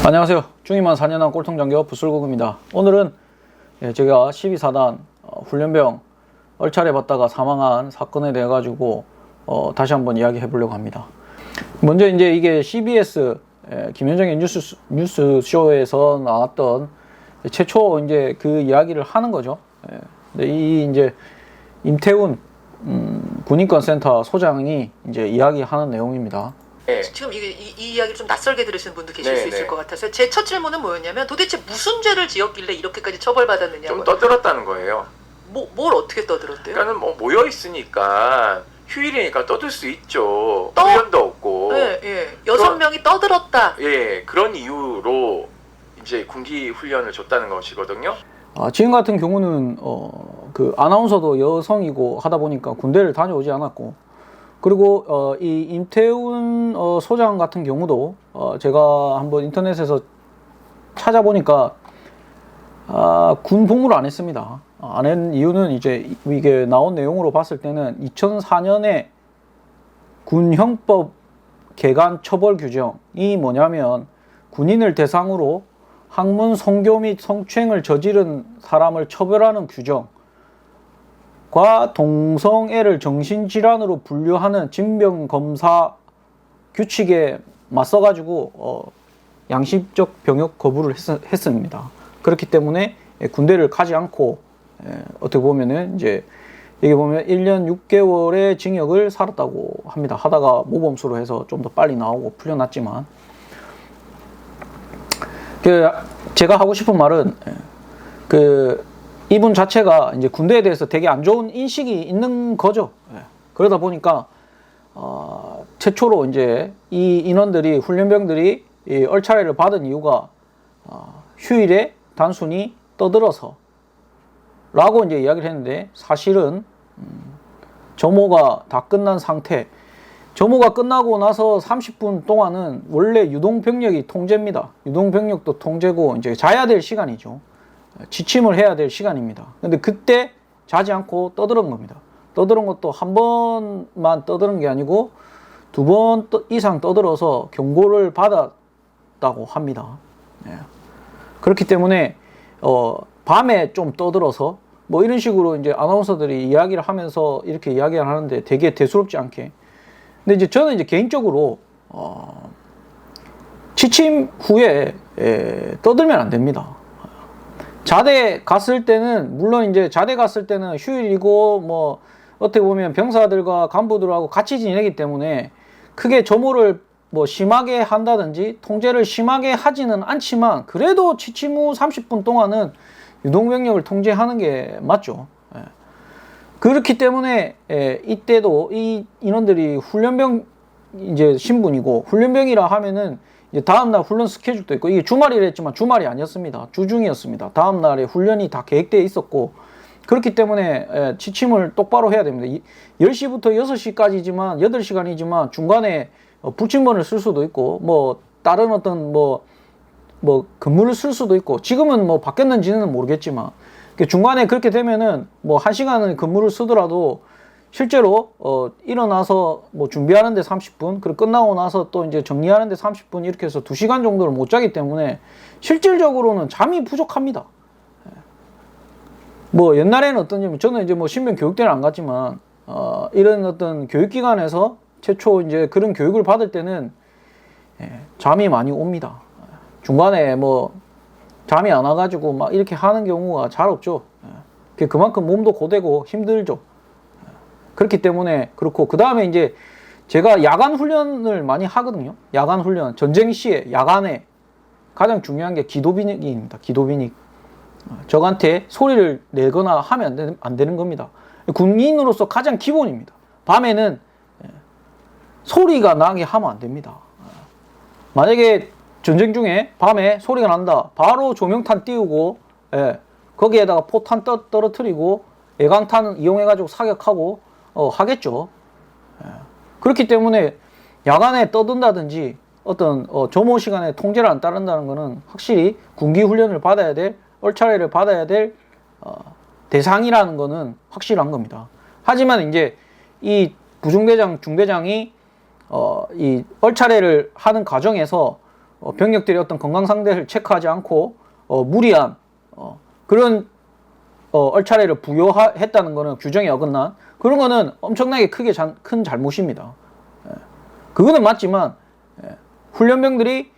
안녕하세요. 중위만 4년한 꼴통장교 부술국입니다. 오늘은 제가 12사단 훈련병 얼차례 받다가 사망한 사건에 대해 가지고 다시 한번 이야기해 보려고 합니다. 먼저 이제 이게 CBS 김현정의 뉴스쇼에서 나왔던 최초 이제 그 이야기를 하는 거죠. 이 이제 임태훈 군인권센터 소장이 이제 이야기하는 내용입니다. 네. 지금 이 이야기를 좀 낯설게 들으시는 분도 계실 수 있을 것 같아서 제 첫 질문은 뭐였냐면 도대체 무슨 죄를 지었길래 이렇게까지 처벌받았느냐. 좀 떠들었다는 거예요. 뭘 어떻게 떠들었대요? 그러니까는 뭐 모여 있으니까 휴일이니까 떠들 수 있죠. 훈련도 없고. 예. 6명이 떠들었다. 예, 그런 이유로 이제 군기 훈련을 줬다는 것이거든요. 지금 같은 경우는 그 아나운서도 여성이고 하다 보니까 군대를 다녀오지 않았고, 그리고 이 임태훈 소장 같은 경우도 제가 한번 인터넷에서 찾아보니까 군 복무를 안 했습니다. 안 한 이유는 이제 이게 나온 내용으로 봤을 때는 2004년에 군형법 개간 처벌 규정이 뭐냐면 군인을 대상으로 학문, 성교 및 성추행을 저지른 사람을 처벌하는 규정과 동성애를 정신질환으로 분류하는 징병검사 규칙에 맞서가지고 양심적 병역 거부를 했습니다. 그렇기 때문에 군대를 가지 않고 어떻게 보면은 이제 여기 보면 1년 6개월의 징역을 살았다고 합니다. 하다가 모범수로 해서 좀 더 빨리 나오고 풀려났지만, 제가 하고 싶은 말은 이분 자체가 이제 군대에 대해서 되게 안 좋은 인식이 있는 거죠. 그러다 보니까 최초로 이제 이 인원들이 훈련병들이 이 얼차례를 받은 이유가 휴일에 단순히 떠들어서 라고 이제 이야기를 했는데, 사실은 점호가 다 끝난 상태, 점호가 끝나고 나서 30분 동안은 원래 유동병력이 통제입니다. 유동병력도 통제고 이제 자야 될 시간이죠. 지침을 해야 될 시간입니다. 근데 그때 자지 않고 떠드는 겁니다. 떠드는 것도 한 번만 떠드는 게 아니고 2번 이상 떠들어서 경고를 받았다고 합니다. 그렇기 때문에 밤에 좀 떠들어서 뭐 이런 식으로 이제 아나운서들이 이야기를 하면서 이렇게 이야기를 하는데 되게 대수롭지 않게. 근데 이제 저는 이제 개인적으로 지침 후에 떠들면 안 됩니다. 자대 갔을 때는, 물론 이제 자대 갔을 때는 휴일이고 뭐 어떻게 보면 병사들과 간부들하고 같이 지내기 때문에 크게 점호를 뭐 심하게 한다든지 통제를 심하게 하지는 않지만, 그래도 지침 후 30분 동안은 유동병력을 통제하는 게 맞죠. 그렇기 때문에 이때도 이 인원들이 훈련병 이제 신분이고, 훈련병이라 하면은 이제 다음날 훈련 스케줄도 있고, 이게 주말이라 했지만 주말이 아니었습니다. 주중이었습니다. 다음날에 훈련이 다 계획되어 있었고, 그렇기 때문에 지침을 똑바로 해야 됩니다. 10시부터 6시까지지만 8시간이지만 중간에 불침번을 쓸 수도 있고, 뭐 다른 어떤 뭐 근무를 쓸 수도 있고, 지금은 뭐 바뀌었는지는 모르겠지만 중간에 그렇게 되면은 뭐 1시간을 근무를 쓰더라도 실제로 일어나서 뭐 준비하는데 30분, 그리고 끝나고 나서 또 이제 정리하는데 30분, 이렇게 해서 2시간 정도를 못 자기 때문에 실질적으로는 잠이 부족합니다. 뭐 옛날에는 어떤지, 저는 이제 뭐 신병 교육대는 안 갔지만 이런 어떤 교육기관에서 최초 이제 그런 교육을 받을 때는 잠이 많이 옵니다. 중간에 뭐 잠이 안 와가지고 막 이렇게 하는 경우가 잘 없죠. 그만큼 몸도 고되고 힘들죠. 그렇기 때문에 그렇고, 그 다음에 이제 제가 야간 훈련을 많이 하거든요. 야간 훈련, 전쟁 시에 야간에 가장 중요한 게 기도비닉입니다. 기도비닉. 적한테 소리를 내거나 하면 안 되는 겁니다. 군인으로서 가장 기본입니다. 밤에는 소리가 나게 하면 안 됩니다. 만약에 전쟁 중에 밤에 소리가 난다, 바로 조명탄 띄우고 거기에다가 포탄 떨어뜨리고 예강탄 이용해가지고 사격하고 하겠죠. 그렇기 때문에 야간에 떠든다든지 어떤 점호 시간에 통제를 안 따른다는 것은 확실히 군기 훈련을 받아야 될, 얼차례를 받아야 될 대상이라는 것은 확실한 겁니다. 하지만 이제 이 부중대장, 중대장이 이 얼차례를 하는 과정에서 병력들의 어떤 건강 상태를 체크하지 않고 무리한 그런 얼차례를 부여했다는 거는 규정에 어긋난 그런 거는 엄청나게 큰 잘못입니다. 그거는 맞지만 훈련병들이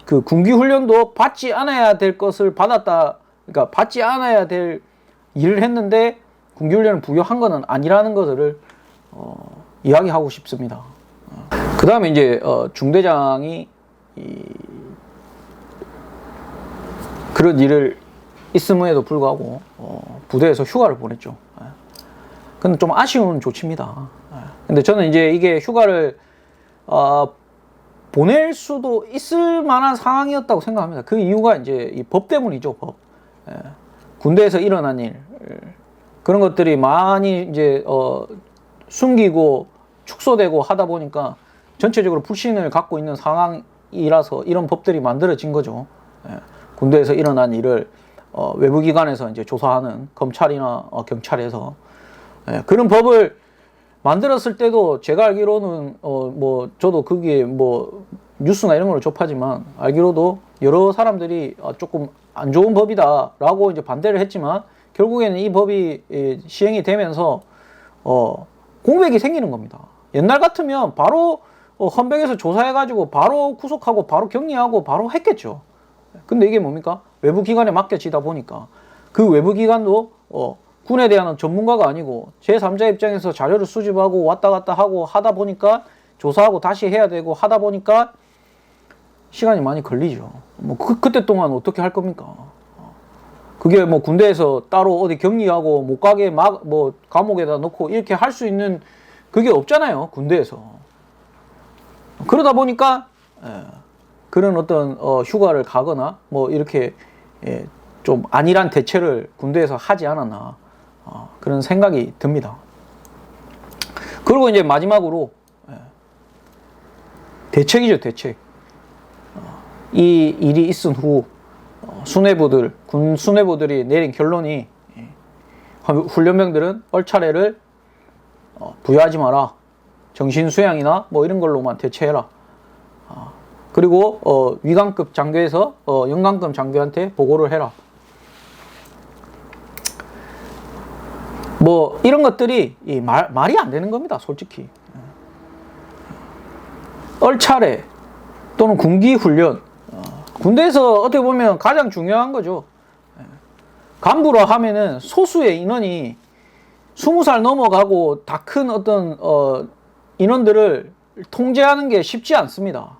그 군기 훈련도 받지 않아야 될 것을 받았다. 그러니까 받지 않아야 될 일을 했는데 군기 훈련을 부여한 거는 아니라는 것을 이야기하고 싶습니다. 그 다음에 이제 중대장이 그런 일을 있음에도 불구하고 부대에서 휴가를 보냈죠. 근데 좀 아쉬운 조치입니다. 근데 저는 이제 이게 휴가를 보낼 수도 있을 만한 상황이었다고 생각합니다. 그 이유가 이제 이 법 때문이죠. 법. 군대에서 일어난 일 그런 것들이 많이 이제 숨기고 축소되고 하다 보니까 전체적으로 불신을 갖고 있는 상황이라서 이런 법들이 만들어진 거죠. 군대에서 일어난 일을 외부기관에서 이제 조사하는 검찰이나 경찰에서 그런 법을 만들었을 때도 제가 알기로는 뭐 저도 거기에 뭐 뉴스나 이런 걸 접하지만 알기로도 여러 사람들이 조금 안 좋은 법이다라고 이제 반대를 했지만 결국에는 이 법이 시행이 되면서 공백이 생기는 겁니다. 옛날 같으면 바로 헌병에서 조사해가지고 바로 구속하고 바로 격리하고 바로 했겠죠. 근데 이게 뭡니까? 외부기관에 맡겨지다 보니까 그 외부기관도 군에 대한 전문가가 아니고 제3자 입장에서 자료를 수집하고 왔다 갔다 하고 하다 보니까 조사하고 다시 해야 되고 하다 보니까 시간이 많이 걸리죠. 뭐 그때 동안 어떻게 할 겁니까? 그게 뭐 군대에서 따로 어디 격리하고 못 가게 뭐 감옥에다 넣고 이렇게 할 수 있는 그게 없잖아요. 군대에서. 그러다 보니까 그런 어떤 휴가를 가거나 뭐 이렇게 좀 안일한 대처를 군대에서 하지 않았나 그런 생각이 듭니다. 그리고 이제 마지막으로 대책이죠. 대책. 이 일이 있은 후 군 수뇌부들이 내린 결론이 훈련병들은 얼차례를 부여하지 마라. 정신수양이나 뭐 이런 걸로만 대체해라. 그리고 위관급 장교에서 영관급 장교한테 보고를 해라. 뭐 이런 것들이 말이 안 되는 겁니다. 솔직히. 얼차례 또는 군기훈련 군대에서 어떻게 보면 가장 중요한 거죠. 간부라 하면은 소수의 인원이 20살 넘어가고 다 큰 어떤 인원들을 통제하는 게 쉽지 않습니다.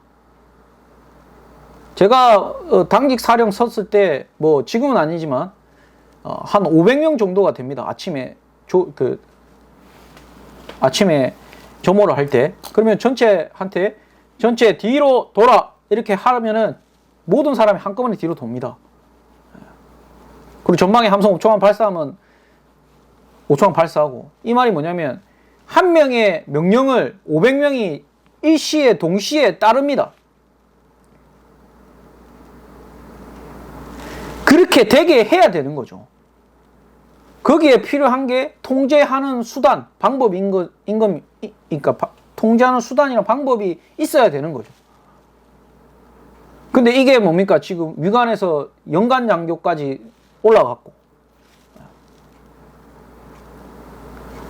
제가 당직 사령 섰을 때 뭐 지금은 아니지만 한 500명 정도가 됩니다. 아침에 점호를 할 때 그러면 전체 뒤로 돌아 이렇게 하면은 모든 사람이 한꺼번에 뒤로 돕니다. 그리고 전방에 함성 5초간 발사하면 5초간 발사하고 이 말이 뭐냐면 한 명의 명령을 500명이 일시에 동시에 따릅니다. 그렇게 되게 해야 되는 거죠. 거기에 필요한 게 통제하는 수단, 방법인 그러니까 통제하는 수단이나 방법이 있어야 되는 거죠. 근데 이게 뭡니까? 지금 위관에서 연간 장교까지 올라갔고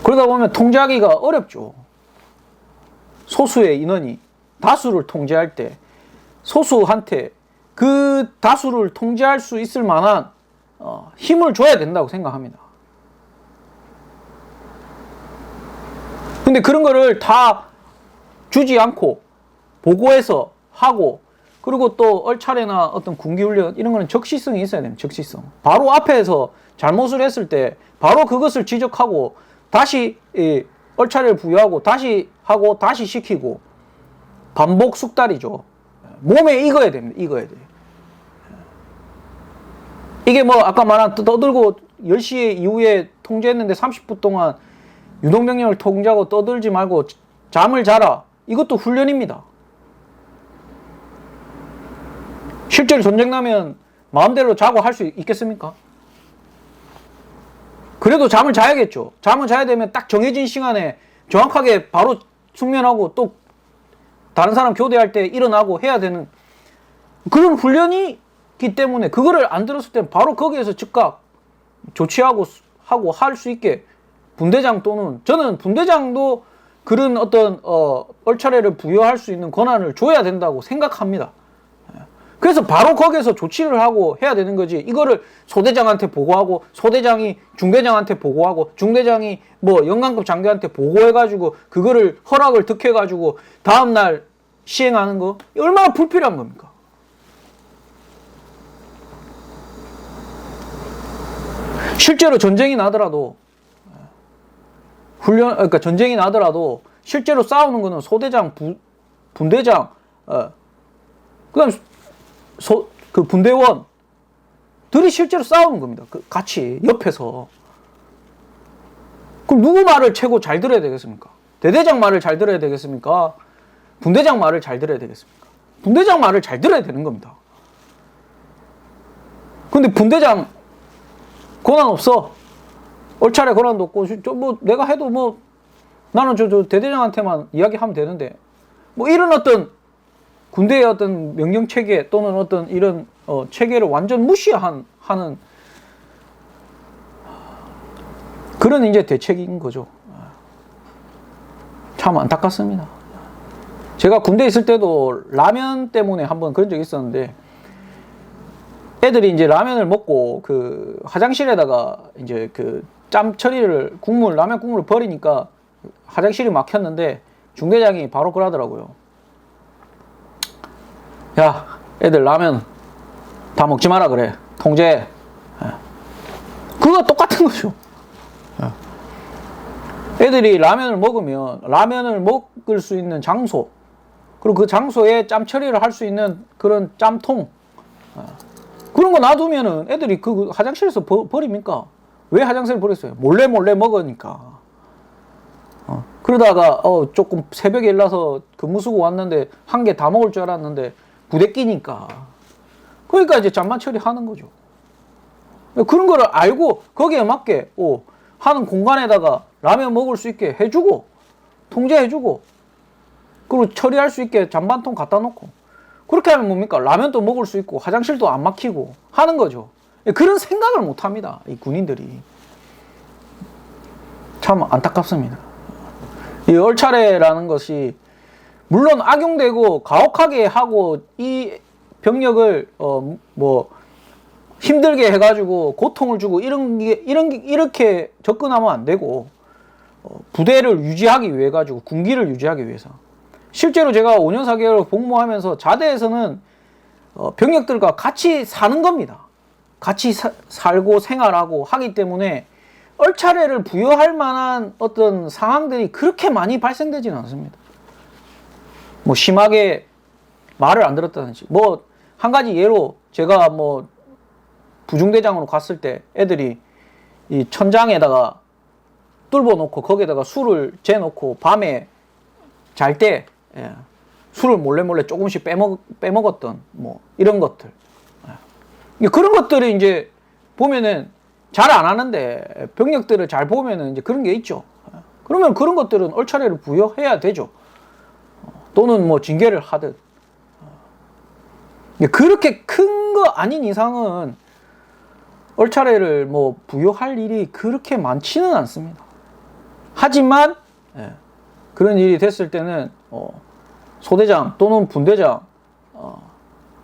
그러다 보면 통제하기가 어렵죠. 소수의 인원이 다수를 통제할 때 소수한테 그 다수를 통제할 수 있을 만한 힘을 줘야 된다고 생각합니다. 근데 그런 거를 다 주지 않고 보고해서 하고 그리고 또 얼차례나 어떤 군기훈련 이런 거는 적시성이 있어야 됩니다. 적시성. 바로 앞에서 잘못을 했을 때 바로 그것을 지적하고 다시 얼차례를 부여하고 다시 하고 다시 시키고 반복 숙달이죠. 몸에 익어야 됩니다. 익어야 돼요. 이게 뭐 아까 말한 떠들고 10시 이후에 통제했는데 30분 동안 유동병력을 통제하고 떠들지 말고 잠을 자라. 이것도 훈련입니다. 실제로 전쟁 나면 마음대로 자고 할 수 있겠습니까? 그래도 잠을 자야겠죠. 잠을 자야 되면 딱 정해진 시간에 정확하게 바로 숙면하고 또 다른 사람 교대할 때 일어나고 해야 되는 그런 훈련이기 때문에 그거를 안 들었을 때 바로 거기에서 즉각 조치하고 하고 할 수 있게 분대장 또는 저는 분대장도 그런 어떤 얼차례를 부여할 수 있는 권한을 줘야 된다고 생각합니다. 그래서 바로 거기에서 조치를 하고 해야 되는 거지. 이거를 소대장한테 보고하고 소대장이 중대장한테 보고하고 중대장이 뭐 영관급 장교한테 보고해가지고 그거를 허락을 득해가지고 다음날 시행하는 거 얼마나 불필요한 겁니까? 실제로 전쟁이 나더라도 그러니까 전쟁이 나더라도 실제로 싸우는 거는 소대장, 분대장, 그다음 그 분대원들이 실제로 싸우는 겁니다. 같이 옆에서. 그럼 누구 말을 최고 잘 들어야 되겠습니까? 대대장 말을 잘 들어야 되겠습니까? 분대장 말을 잘 들어야 되겠습니까? 분대장 말을 잘 들어야 되는 겁니다. 근데 분대장 권한 없어. 얼차례 권한도 없고, 뭐, 내가 해도 뭐, 나는 저 대대장한테만 이야기하면 되는데, 뭐, 이런 어떤 군대의 어떤 명령 체계 또는 어떤 이런, 체계를 완전 무시하는 그런 이제 대책인 거죠. 참 안타깝습니다. 제가 군대에 있을 때도 라면 때문에 한번 그런 적이 있었는데, 애들이 이제 라면을 먹고 그 화장실에다가 이제 그 짬 처리를 라면 국물을 버리니까 화장실이 막혔는데 중대장이 바로 그러더라고요. 야, 애들 라면 다 먹지 마라 그래. 통제. 그거 똑같은 거죠. 애들이 라면을 먹으면 라면을 먹을 수 있는 장소 그리고 그 장소에 짬 처리를 할 수 있는 그런 짬통 그런 거 놔두면은 애들이 그 화장실에서 버립니까? 왜 화장실을 버렸어요? 몰래 먹으니까. 그러다가 조금 새벽에 일어나서 근무 쓰고 왔는데 한 개 다 먹을 줄 알았는데 부대 끼니까. 그러니까 이제 잠만 처리하는 거죠. 그런 거를 알고 거기에 맞게 하는 공간에다가 라면 먹을 수 있게 해주고 통제해주고 그리고 처리할 수 있게 잔반통 갖다 놓고 그렇게 하면 뭡니까? 라면도 먹을 수 있고 화장실도 안 막히고 하는 거죠. 그런 생각을 못 합니다. 이 군인들이. 참 안타깝습니다. 이 얼차례라는 것이 물론 악용되고 가혹하게 하고 이 병력을 뭐 힘들게 해가지고 고통을 주고 이렇게 접근하면 안 되고 부대를 유지하기 위해 가지고 군기를 유지하기 위해서 실제로 제가 5년 4개월 복무하면서 자대에서는 병력들과 같이 사는 겁니다. 같이 살고 생활하고 하기 때문에 얼차례를 부여할 만한 어떤 상황들이 그렇게 많이 발생되지는 않습니다. 뭐 심하게 말을 안 들었다든지 뭐 한 가지 예로 제가 뭐 부중대장으로 갔을 때 애들이 이 천장에다가 뚫어 놓고 거기에다가 술을 재놓고 밤에 잘 때 술을 몰래 조금씩 빼먹었던 뭐 이런 것들 그런 것들이 이제 보면은 잘 안 하는데 병력들을 잘 보면은 이제 그런 게 있죠. 그러면 그런 것들은 얼차례를 부여해야 되죠. 또는 뭐 징계를 하든 그렇게 큰 거 아닌 이상은 얼차례를 뭐 부여할 일이 그렇게 많지는 않습니다. 하지만 그런 일이 됐을 때는 소대장 또는 분대장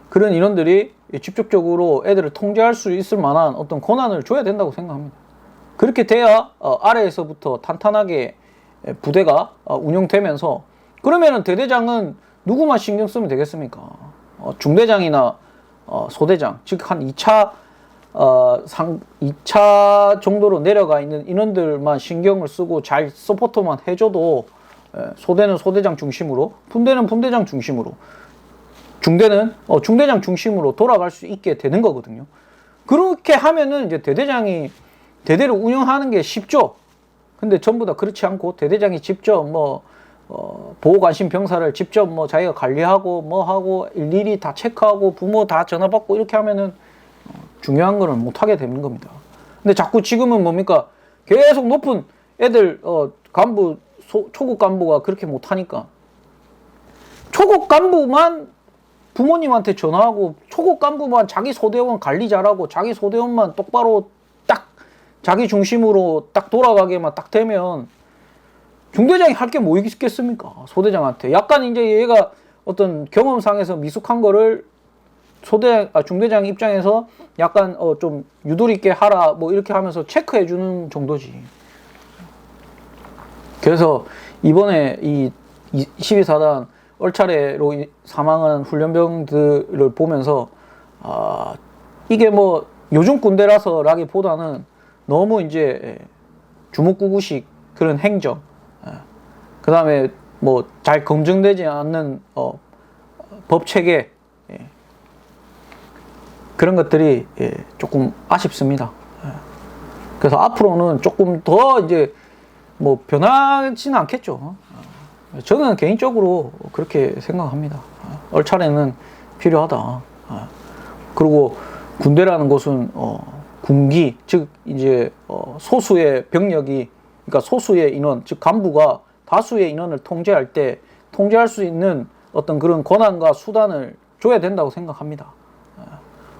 그런 인원들이 직접적으로 애들을 통제할 수 있을 만한 어떤 권한을 줘야 된다고 생각합니다. 그렇게 돼야 아래에서부터 탄탄하게 부대가 운영되면서 그러면은 대대장은 누구만 신경 쓰면 되겠습니까? 중대장이나 소대장 즉 한 2차 2차 정도로 내려가 있는 인원들만 신경을 쓰고 잘 서포트만 해줘도 소대는 소대장 중심으로 분대는 분대장 중심으로 중대는 중대장 중심으로 돌아갈 수 있게 되는 거거든요. 그렇게 하면은 이제 대대장이 대대를 운영하는 게 쉽죠. 근데 전부 다 그렇지 않고 대대장이 직접 뭐 보호관심 병사를 직접 뭐 자기가 관리하고 뭐 하고 일일이 다 체크하고 부모 다 전화 받고 이렇게 하면은 중요한 거는 못 하게 되는 겁니다. 근데 자꾸 지금은 뭡니까? 계속 높은 애들 간부 초급 간부가 그렇게 못 하니까 초급 간부만 부모님한테 전화하고 초급 간부만 자기 소대원 관리 잘하고 자기 소대원만 똑바로 딱 자기 중심으로 딱 돌아가게만 딱 되면 중대장이 할 게 뭐 있겠습니까? 소대장한테 약간 이제 얘가 어떤 경험상에서 미숙한 거를 중대장 입장에서 약간 좀 유도리 있게 하라 뭐 이렇게 하면서 체크해 주는 정도지. 그래서 이번에 이 12사단 얼차례로 사망한 훈련병들을 보면서 이게 뭐 요즘 군대라서라기보다는 너무 이제 주먹구구식 그런 행정, 그 다음에 뭐 잘 검증되지 않는 법 체계, 그런 것들이 조금 아쉽습니다. 그래서 앞으로는 조금 더 이제 뭐 변하지는 않겠죠. 저는 개인적으로 그렇게 생각합니다. 얼차례는 필요하다. 그리고 군대라는 것은 군기, 즉 이제 소수의 병력이, 그러니까 소수의 인원, 즉 간부가 다수의 인원을 통제할 때 통제할 수 있는 어떤 그런 권한과 수단을 줘야 된다고 생각합니다.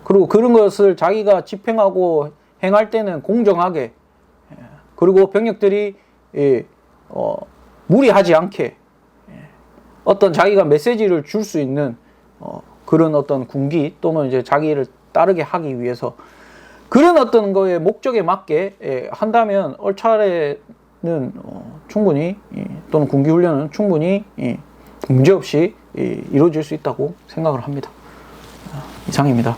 그리고 그런 것을 자기가 집행하고 행할 때는 공정하게, 그리고 병력들이 무리하지 않게 어떤 자기가 메시지를 줄 수 있는 그런 어떤 군기 또는 이제 자기를 따르게 하기 위해서 그런 어떤 거에 목적에 맞게 한다면 얼차례는 충분히 또는 군기 훈련은 충분히 문제없이 이루어질 수 있다고 생각을 합니다. 이상입니다.